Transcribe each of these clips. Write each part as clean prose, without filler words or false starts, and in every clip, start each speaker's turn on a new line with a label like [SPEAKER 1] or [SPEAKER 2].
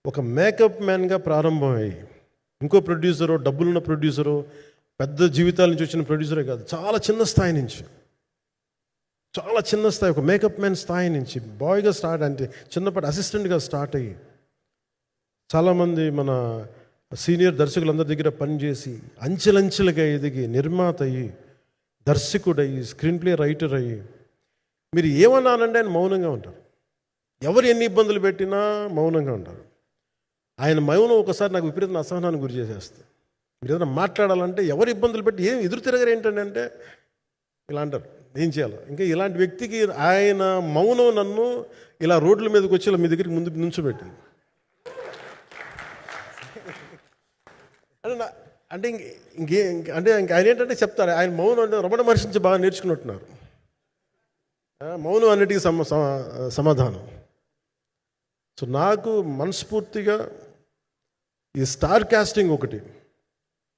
[SPEAKER 1] ఒక మేకప్ మ్యాన్గా ప్రారంభమయ్యి ఇంకో ప్రొడ్యూసరు, డబ్బులున్న ప్రొడ్యూసరు, పెద్ద జీవితాల నుంచి వచ్చిన ప్రొడ్యూసరే కాదు, చాలా చిన్న స్థాయి నుంచి, చాలా చిన్న స్థాయి, ఒక మేకప్ మ్యాన్ స్థాయి నుంచి బాయ్గా స్టార్ట్, అంటే చిన్నపాటి అసిస్టెంట్గా స్టార్ట్ అయ్యి చాలామంది మన సీనియర్ దర్శకులందరి దగ్గర పనిచేసి అంచెలంచెలుగా ఎదిగి నిర్మాత అయ్యి, దర్శకుడయ్యి, స్క్రీన్ ప్లే రైటర్ అయ్యి, మీరు ఏమన్నానండి ఆయన మౌనంగా ఉంటారు. ఎవరు ఎన్ని ఇబ్బందులు పెట్టినా మౌనంగా ఉంటారు. ఆయన మౌనం ఒకసారి నాకు విపరీత అసహనానికి గురి చేసేస్తుంది. మీరు ఏదైనా మాట్లాడాలంటే ఎవరు ఇబ్బందులు పెట్టి ఏం ఎదురు తిరగరు ఏంటండి అంటే ఇలా అంటారు, ఏం చేయాలి. ఇంకా ఇలాంటి వ్యక్తికి ఆయన మౌనం నన్ను ఇలా రోడ్ల మీదకి వచ్చి ఇలా మీ దగ్గరికి ముందు నుంచోబెట్టింది. అంటే అంటే ఆయన ఏంటంటే చెప్తారు, ఆయన మౌనం అంటే రమణ మహర్షి నుంచి బాగా నేర్చుకున్నట్టున్నారు. మౌనం అన్నిటికీ సమాధానం. సో నాకు మనస్ఫూర్తిగా ఈ స్టార్ కాస్టింగ్ ఒకటి,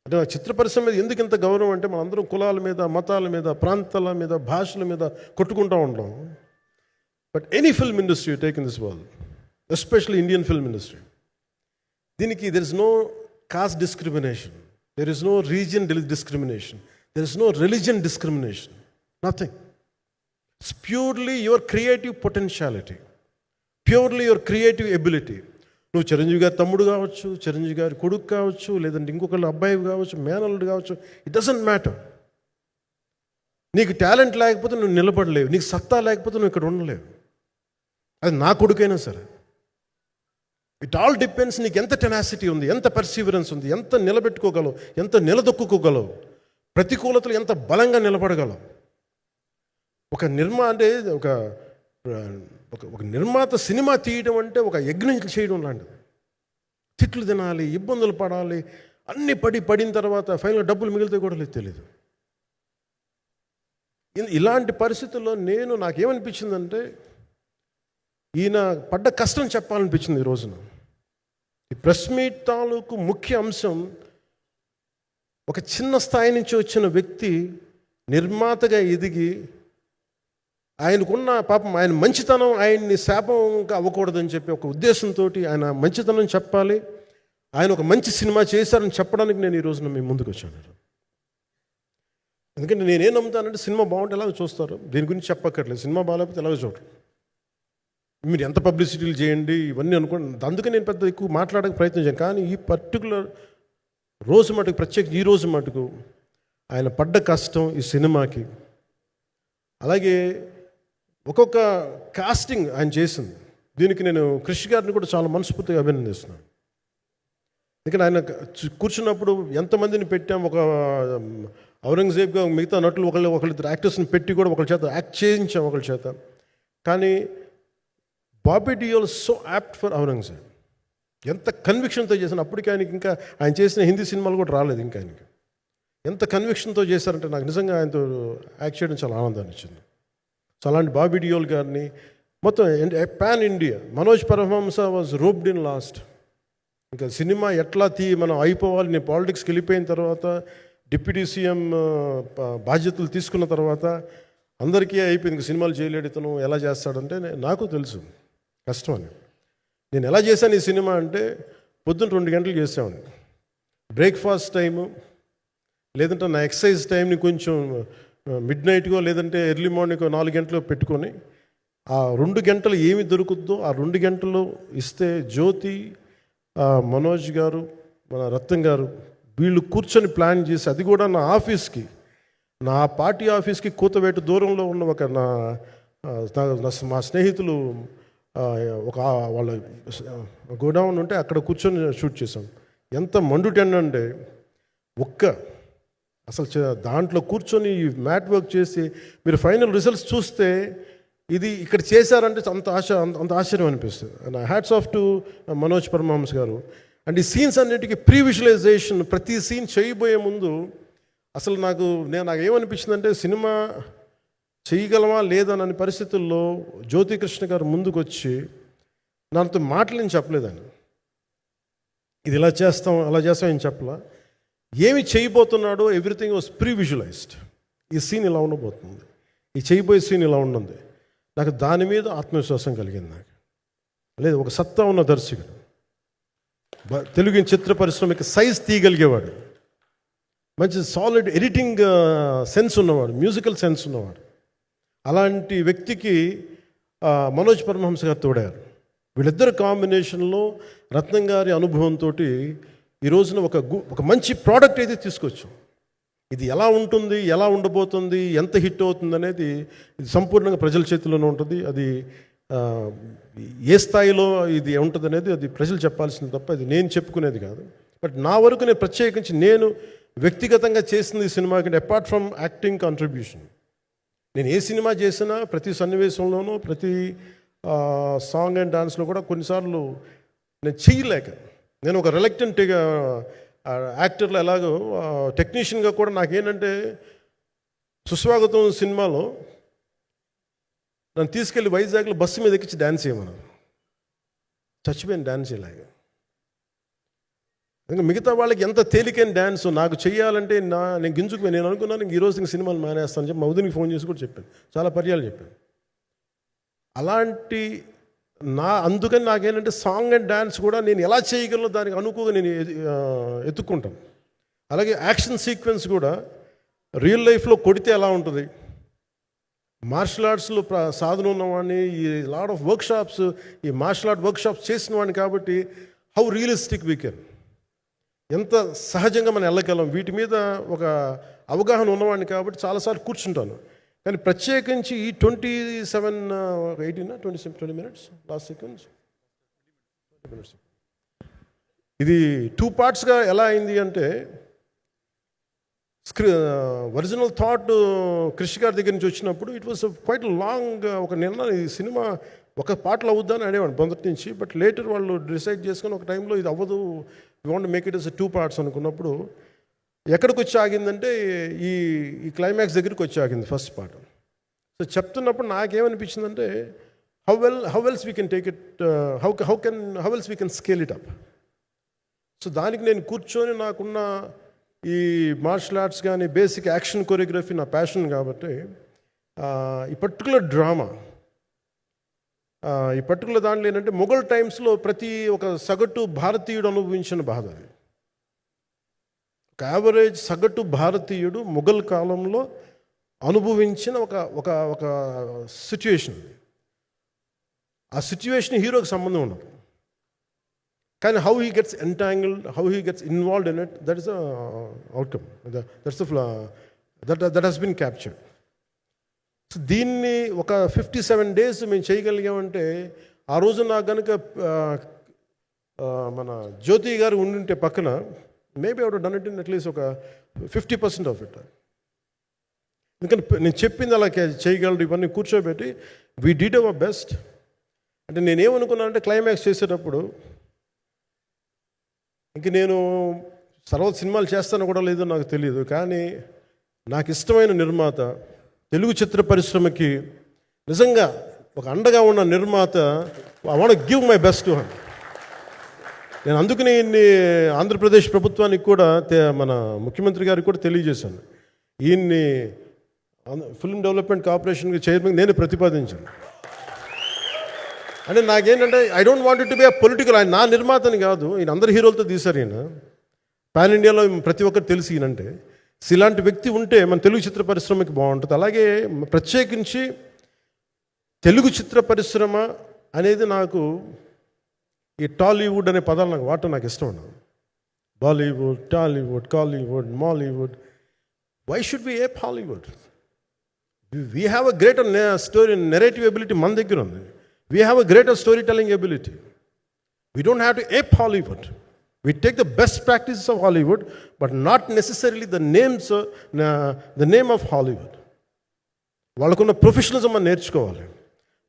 [SPEAKER 1] అంటే చిత్ర పరిశ్రమ మీద ఎందుకు ఇంత గౌరవం అంటే మనందరం కులాల మీద, మతాల మీద, ప్రాంతాల మీద, భాషల మీద కొట్టుకుంటూ ఉంటాం. But any film industry take in this world, especially Indian film industry, దీనికి there is no caste discrimination, there is no region discrimination, there is no religion discrimination, nothing. It's purely your creative potentiality, purely your creative ability. నువ్వు చిరంజీవి గారి తమ్ముడు కావచ్చు, చిరంజీవి గారి కొడుకు కావచ్చు, లేదంటే ఇంకొకళ్ళు అబ్బాయి కావచ్చు, మేనల్లుడు కావచ్చు, ఇట్ డజంట్ మ్యాటర్. నీకు టాలెంట్ లేకపోతే నువ్వు నిలబడలేవు, నీకు సత్తా లేకపోతే నువ్వు ఇక్కడ ఉండలేవు. అది నా కొడుకైనా సరే. ఇట్ ఆల్ డిపెండ్స్ నీకు ఎంత టెనాసిటీ ఉంది, ఎంత పర్సీవరెన్స్ ఉంది, ఎంత నిలబెట్టుకోగలవు, ఎంత నిలదొక్కుకోగలవు, ప్రతికూలతలు ఎంత బలంగా నిలబడగలవు. ఒక నిర్మాత సినిమా తీయడం అంటే ఒక యజ్ఞం చేయడం లాంటిది. తిట్లు తినాలి, ఇబ్బందులు పడాలి, అన్నీ పడిన తర్వాత ఫైనల్గా డబ్బులు మిగిలితే కూడా లేదు తెలియదు. ఇలాంటి పరిస్థితుల్లో నాకేమనిపించిందంటే ఈయన పడ్డ కష్టం చెప్పాలనిపించింది ఈ రోజున. ఈ ప్రెస్ మీట్ తాలూకు ముఖ్య అంశం, ఒక చిన్న స్థాయి నుంచి వచ్చిన వ్యక్తి నిర్మాతగా ఎదిగి, ఆయనకున్న పాపం ఆయన మంచితనం ఆయన్ని శాపంగా అవ్వకూడదని చెప్పి ఒక ఉద్దేశంతో ఆయన మంచితనం చెప్పాలి, ఆయన ఒక మంచి సినిమా చేశారని చెప్పడానికి నేను ఈ రోజున మేము ముందుకు వచ్చాను. ఎందుకంటే నేనేం నమ్ముతానంటే సినిమా బాగుంటే ఎలాగో చూస్తారు, దీని గురించి చెప్పక్కర్లేదు. సినిమా బాగాలేకపోతే ఎలాగో చూడరు, మీరు ఎంత పబ్లిసిటీలు చేయండి ఇవన్నీ అనుకోండి. అందుకే నేను పెద్ద ఎక్కువ మాట్లాడడానికి ప్రయత్నం చేయను. కానీ ఈ పర్టికులర్ రోజు మటుకు, ప్రత్యేక ఈ రోజు మటుకు ఆయన పడ్డ కష్టం ఈ సినిమాకి, అలాగే ఒక్కొక్క కాస్టింగ్ ఆయన చేసింది, దీనికి నేను కృషి గారిని కూడా చాలా మనస్ఫూర్తిగా అభినందిస్తున్నాను. ఎందుకంటే ఆయన కూర్చున్నప్పుడు ఎంతమందిని పెట్టాం, ఒక ఔరంగజేబ్గా మిగతా నటులు ఒకళ్ళిద్దరు యాక్టర్స్ని పెట్టి కూడా ఒకళ్ళ చేత యాక్ట్ చేయించాం ఒకళ్ళ చేత. కానీ Bobby Deol so apt for Aurangzeb, ఎంత కన్విక్షన్తో చేశాను. అప్పటికి ఆయనకి ఇంకా ఆయన చేసిన హిందీ సినిమాలు కూడా రాలేదు ఇంకా ఆయనకి. ఎంత కన్విక్షన్తో చేశారంటే నాకు నిజంగా ఆయనతో యాక్ట్ చేయడం చాలా ఆనందాన్ని ఇచ్చింది. సో అలాంటి బాబీ డియోల్ గారిని మొత్తం pan India, Manoj Paramahamsa was roped in last. ఇంకా సినిమా ఎట్లా మనం అయిపోవాలి, నేను పాలిటిక్స్కి వెళ్ళిపోయిన తర్వాత, డిప్యూటీ సీఎం బాధ్యతలు తీసుకున్న తర్వాత అందరికీ అయిపోయింది, ఇంకా సినిమాలు చేయలేడు ఇతను, ఎలా చేస్తాడంటే నాకు తెలుసు కష్టం అని. నేను ఎలా చేశాను ఈ సినిమా అంటే, పొద్దున్న 2 గంటలు చేసామని, బ్రేక్ఫాస్ట్ టైము, లేదంటే నా ఎక్సర్సైజ్ టైంని కొంచెం మిడ్ నైట్గో లేదంటే ఎర్లీ మార్నింగ్ 4 గంటలు పెట్టుకొని, ఆ 2 గంటలు ఏమి దొరుకుద్దో ఆ 2 గంటలు ఇస్తే జ్యోతి, మనోజ్ గారు, మన రత్నం గారు, వీళ్ళు కూర్చొని ప్లాన్ చేసి, అది కూడా నా ఆఫీస్కి, నా పార్టీ ఆఫీస్కి కూతవేటు దూరంలో ఉన్న ఒక మా స్నేహితులు ఒక వాళ్ళ గోడౌన్ ఉంటే అక్కడ కూర్చొని షూట్ చేసాం. ఎంత మండుటెండ అంటే అసలు దాంట్లో కూర్చొని మ్యాట్ వర్క్ చేసి మీరు ఫైనల్ రిజల్ట్స్ చూస్తే ఇది ఇక్కడ చేశారంటే అంత ఆశ్చర్యం అనిపిస్తుంది. Hats off to Manoj Paramahamsa garu. And ఈ సీన్స్ అన్నిటికీ ప్రీ విజువలైజేషన్, ప్రతి సీన్ చేయబోయే ముందు అసలు నాకు ఏమనిపించిందంటే, సినిమా చేయగలమా లేదా అనే పరిస్థితుల్లో జ్యోతికృష్ణ గారు ముందుకు వచ్చి నాతో మాటలు నేను చెప్పలేదని, ఇది ఇలా చేస్తాం అలా చేస్తాం ఏం చెప్పలా, ఏమి చేయబోతున్నాడో ఎవ్రీథింగ్ వాజ్ ప్రీ విజువలైజ్డ్. ఈ సీన్ ఇలా ఉండబోతుంది, ఈ చేయబోయే సీన్ ఇలా ఉంటుంది. నాకు దాని మీద ఆత్మవిశ్వాసం కలిగింది. నాకు లేదు, ఒక సత్తా ఉన్న దర్శకుడు, తెలుగు చిత్ర పరిశ్రమకి సైజ్ తీయగలిగేవాడు, మంచి సాలిడ్ ఎడిటింగ్ సెన్స్ ఉన్నవాడు, మ్యూజికల్ సెన్స్ ఉన్నవాడు. అలాంటి వ్యక్తికి మనోజ్ పరమహంస గారు తోడారు. వీళ్ళిద్దరు కాంబినేషన్లో రత్నం గారి అనుభవంతో ఈ రోజున ఒక మంచి ప్రోడక్ట్ అయితే తీసుకొచ్చాం. ఇది ఎలా ఉంటుంది, ఎలా ఉండబోతుంది, ఎంత హిట్ అవుతుంది అనేది ఇది సంపూర్ణంగా ప్రజల చేతిలోనే ఉంటుంది. అది ఏ స్థాయిలో ఇది ఉంటుంది అనేది అది ప్రజలు చెప్పాల్సింది తప్ప అది నేను చెప్పుకునేది కాదు. బట్ నా వరకు నేను ప్రత్యేకించి నేను వ్యక్తిగతంగా చేసింది ఈ సినిమాకి అపార్ట్ ఫ్రమ్ యాక్టింగ్ కాంట్రిబ్యూషన్, నేను ఏ సినిమా చేసినా ప్రతి సన్నివేశంలోనూ ప్రతి సాంగ్ అండ్ డాన్స్లో కూడా కొన్నిసార్లు నేను చేయలేక, నేను ఒక రిలక్టెంట్ యాక్టర్లో ఎలాగో టెక్నీషియన్గా కూడా నాకేంటంటే సుస్వాగతం సినిమాలో నన్ను తీసుకెళ్ళి వైజాగ్లో బస్సు మీద ఎక్కించి డ్యాన్స్ చేయమన్నారు. చచ్చిపోయాను డ్యాన్స్ చేయలేక. ఇంకా మిగతా వాళ్ళకి ఎంత తేలికైన డ్యాన్స్ నాకు చేయాలంటే నేను గింజుకుపోయి నేను అనుకున్నాను ఈరోజు ఇంక సినిమాలు మానేస్తాను చెప్పి మౌదినికి ఫోన్ చేసి కూడా చెప్పాను, చాలా పర్యాలు చెప్పాను. అలాంటి అందుకని నాకేంటంటే సాంగ్ అండ్ డ్యాన్స్ కూడా నేను ఎలా చేయగలను దానికి అనుకోగా నేను ఎత్తుక్కుంటాను. అలాగే యాక్షన్ సీక్వెన్స్ కూడా రియల్ లైఫ్లో కొడితే ఎలా ఉంటుంది, మార్షల్ ఆర్ట్స్లో సాధన ఉన్నవాడిని, ఈ లాట్ ఆఫ్ వర్క్షాప్స్, ఈ మార్షల్ ఆర్ట్ వర్క్షాప్స్ చేసిన వాడిని కాబట్టి హౌ రియలిస్టిక్ వీ కెన్, ఎంత సహజంగా మనం వెళ్ళగలం, వీటి మీద ఒక అవగాహన ఉన్నవాడిని కాబట్టి చాలాసార్లు కూర్చుంటాను. కానీ ప్రత్యేకించి ఈ 20 minutes లాస్ట్ సెకండ్స్ ఇది 2 partsగా ఎలా అయింది అంటే ఒరిజినల్ థాట్ క్రిష్ గారి దగ్గర నుంచి వచ్చినప్పుడు ఇట్ వాస్ క్వైట్ లాంగ్. ఈ సినిమా ఒక పాటలు అవుద్దని అనేవాడు మొదటి నుంచి. బట్ లేటర్ వాళ్ళు డిసైడ్ చేసుకొని ఒక టైంలో ఇది అవ్వదు, you want make it as 2 parts అనుకున్నప్పుడు ఎక్కడికి వచ్చి ఆగిందంటే ఈ క్లైమాక్స్ దగ్గరికి వచ్చి ఆగింది ఫస్ట్ పార్ట్. సో చెప్తున్నప్పుడు నాకేమనిపించిందంటే how else we can take it, how else we can scale it up. So దానికి నేను కూర్చొని నాకున్న ఈ మార్షల్ ఆర్ట్స్ కానీ బేసిక్ యాక్షన్ కొరియోగ్రఫీ నా ప్యాషన్ కాబట్టి ఈ పర్టికులర్ డ్రామా, ఈ పర్టికులర్ దాంట్లో ఏంటంటే మొఘల్ టైమ్స్లో ప్రతి ఒక సగటు భారతీయుడు అనుభవించిన బాధ, ఒక యావరేజ్ సగటు భారతీయుడు మొఘల్ కాలంలో అనుభవించిన ఒక సిచ్యువేషన్. ఆ సిచ్యువేషన్ హీరోకి సంబంధం ఉండదు, కానీ how he gets entangled, how he gets involved in it, that is the outcome, that has been captured. So దీన్ని ఒక 57 days మేము చేయగలిగామంటే ఆ రోజు నాకు కనుక మన జ్యోతి గారు ఉండుంటే పక్కన maybe out done it in at least ఒక 50% ఆఫ్ ఇట్. ఎందుకంటే నేను చెప్పింది అలా చేయగలరు ఇవన్నీ కూర్చోబెట్టి వీ డిడ్ అవర్ బెస్ట్. అంటే నేనేమనుకున్నానంటే క్లైమాక్స్ చేసేటప్పుడు ఇంక నేను తర్వాత సినిమాలు చేస్తానో కూడా లేదో నాకు తెలియదు, కానీ నాకు ఇష్టమైన నిర్మాత, తెలుగు చిత్ర పరిశ్రమకి నిజంగా ఒక అండగా ఉన్న నిర్మాత, I want give my best to him. నేను అందుకని ఆంధ్రప్రదేశ్ ప్రభుత్వానికి కూడా మన ముఖ్యమంత్రి గారికి కూడా తెలియజేశాను, ఈయన్ని ఫిల్మ్ డెవలప్మెంట్ కార్పొరేషన్కి చైర్మన్ నేను ప్రతిపాదించాను. అంటే నాకేంటంటే I don't want it to be a political, ఆయన నా నిర్మాతని కాదు, ఈయన అందరు హీరోలతో తీశారు, ఈయన పాన్ ఇండియాలో ప్రతి ఒక్కరు తెలిసి ఈయనంటే. ఇలాంటి వ్యక్తి ఉంటే మన తెలుగు చిత్ర పరిశ్రమకి బాగుంటుంది. అలాగే ప్రత్యేకించి తెలుగు చిత్ర పరిశ్రమ అనేది నాకు ఈ టాలీవుడ్ అనే పదాలు నాకు వాడటం నాకు ఇష్టం ఉండదు. Bollywood, Tollywood, Kollywood, Mollywood, why should we ape Hollywood? We have a greater story narrative ability మన దగ్గర ఉంది. We have a greater story telling ability. We don't have to ape Hollywood. We take the best practices of Hollywood, but not necessarily the name of Hollywood. వాళ్ళకున్న professionalism మనం నేర్చుకోవాలి,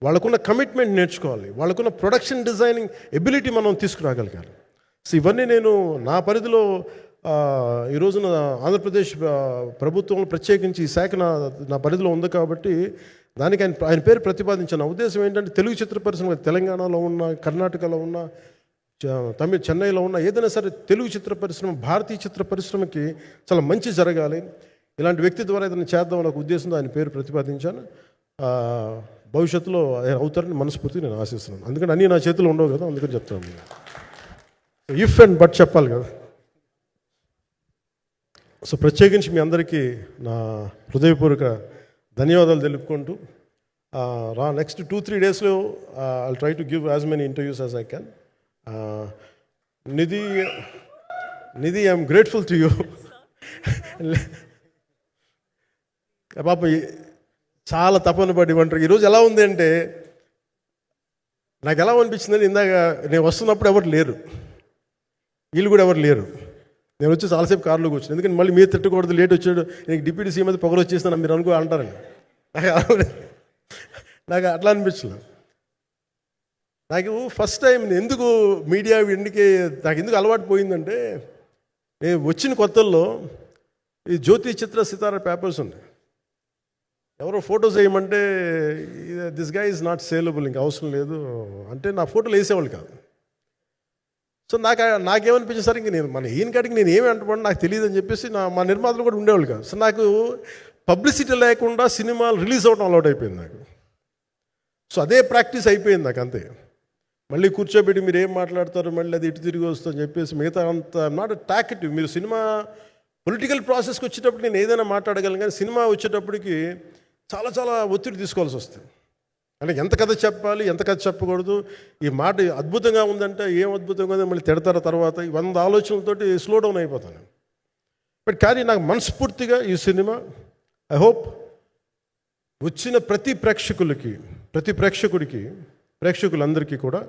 [SPEAKER 1] వాళ్ళకున్న commitment నేర్చుకోవాలి, వాళ్ళకున్న production designing ability మనం తీసుకురాగలగాలి. So ఇవన్నీ నేను నా పరిధిలో ఈ రోజున ఆంధ్రప్రదేశ్ ప్రభుత్వంలో ప్రత్యేకించి ఈ శాఖ నా పరిధిలో ఉంది కాబట్టి దానికి ఆయన పేరు ప్రతిపాదించాను. నా ఉద్దేశం ఏంటంటే తెలుగు చిత్ర పరిశ్రమ తెలంగాణలో ఉన్న, కర్ణాటకలో ఉన్న, చెన్నైలో ఉన్న ఏదైనా సరే తెలుగు చిత్ర పరిశ్రమ, భారతీయ చిత్ర పరిశ్రమకి చాలా మంచి జరగాలి, ఇలాంటి వ్యక్తి ద్వారా ఏదైనా చేద్దామని ఒక ఉద్దేశంతో ఆయన పేరు ప్రతిపాదించాను. భవిష్యత్తులో ఆయన అవుతారని మనస్ఫూర్తిగా నేను ఆశిస్తున్నాను. అందుకని అన్నీ నా చేతిలో ఉండవు కదా, అందుకని చెప్తాను. ఇఫ్ అండ్ బట్ చెప్పాలి కదా. సో ప్రత్యేకించి మీ అందరికీ నా హృదయపూర్వక ధన్యవాదాలు తెలుపుకుంటూ నెక్స్ట్ 2-3 డేస్లో I'll try to give as many interviews as I can. Nidhi I'm grateful to you. పాప చాలా తపన పడి ఉంటారు. ఈరోజు ఎలా ఉంది అంటే నాకు ఎలా అనిపించిందని, ఇందాక నేను వస్తున్నప్పుడు ఎవరు లేరు, వీళ్ళు కూడా ఎవరు లేరు. నేను వచ్చి చాలాసేపు కారులో కూర్చుని, ఎందుకంటే మళ్ళీ మీరు తిట్టకూడదు, లేట్ వచ్చాడు, నీకు డిప్యూటీ సీఎం అయితే పొగరు వచ్చేస్తాను మీరు అంటారండి. నాకు అట్లా అనిపించలేదు. నాకు ఫస్ట్ టైం ఎందుకు మీడియా నాకు ఎందుకు అలవాటు పోయిందంటే, నేను వచ్చిన కొత్తల్లో ఈ జ్యోతి చిత్ర సితార పేపర్స్ ఉన్నాయి. ఎవరో ఫొటోస్ వేయమంటే దిస్ గా ఈజ్ నాట్ సేలబుల్, ఇంకా అవసరం లేదు అంటే నా ఫోటోలు వేసేవాళ్ళు కాదు. సో నాకేమనిపించింది సార్, ఇంక నేను ఈయన కాడికి నేను ఏమి అంటున్నాను నాకు తెలియదు అని చెప్పేసి మా నిర్మాతలు కూడా ఉండేవాళ్ళు కాదు. సో నాకు పబ్లిసిటీ లేకుండా సినిమాలు రిలీజ్ అవ్వడం అలవాటు అయిపోయింది నాకు. సో అదే ప్రాక్టీస్ అయిపోయింది నాకు అంతే. మళ్ళీ కూర్చోబెట్టి మీరు ఏం మాట్లాడతారు, మళ్ళీ అది ఇటు తిరిగి వస్తుందని చెప్పేసి మిగతా అంత నాట్ టాకెటివ్. మీరు సినిమా పొలిటికల్ ప్రాసెస్కి వచ్చేటప్పుడు నేను ఏదైనా మాట్లాడగలను, కానీ సినిమా వచ్చేటప్పటికి చాలా చాలా ఒత్తిడి తీసుకోవాల్సి వస్తుంది. అంటే ఎంత కథ చెప్పాలి, ఎంత కథ చెప్పకూడదు, ఈ మాట అద్భుతంగా ఉందంటే ఏం అద్భుతంగా ఉందని మళ్ళీ తిడతారు. తర్వాత 100 ఆలోచనలతోటి స్లో డౌన్ అయిపోతాను. బట్ కానీ నాకు మనస్ఫూర్తిగా ఈ సినిమా ఐ హోప్ వచ్చిన ప్రతి ప్రేక్షకులందరికీ కూడా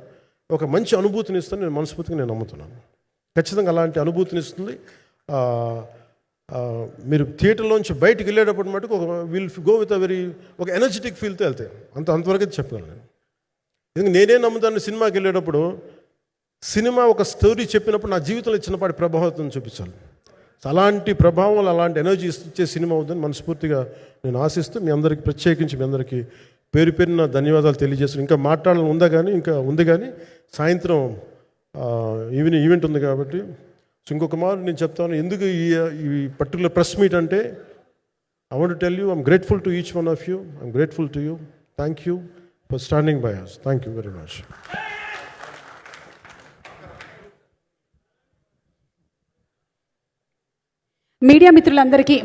[SPEAKER 1] ఒక మంచి అనుభూతిని ఇస్తాను. నేను మనస్ఫూర్తిగా నమ్ముతున్నాను. ఖచ్చితంగా అలాంటి అనుభూతిని ఇస్తుంది. మీరు థియేటర్లోంచి బయటికి వెళ్ళేటప్పుడు మటుకు విల్ గో విత్ ఒక ఎనర్జెటిక్ ఫీల్తో వెళ్తాయి. అంతవరకు అయితే చెప్పగలను నేను. ఎందుకంటే నేనే నమ్ముతాను, సినిమాకి వెళ్ళేటప్పుడు సినిమా ఒక స్టోరీ చెప్పినప్పుడు నా జీవితంలో చిన్నపాటి ప్రభావం చూపించాలి. అలాంటి ప్రభావం, అలాంటి ఎనర్జీ ఇచ్చే సినిమా అవుతుందని మనస్ఫూర్తిగా నేను ఆశిస్తూ మీ అందరికీ ప్రత్యేకించి మీ అందరికీ పేరు పేరున ధన్యవాదాలు తెలియజేస్తాను. ఇంకా మాట్లాడాలని ఉంది కానీ సాయంత్రం ఈవెంట్ ఉంది కాబట్టి. సో ఇంకొక మారు నేను చెప్తాను ఎందుకు ఈ పర్టికులర్ ప్రెస్ మీట్ అంటే, I want to tell you I'm grateful to each one of you. I'm grateful to you. Thank you for standing by us. Thank you very much.
[SPEAKER 2] Media మిత్రులందరికీ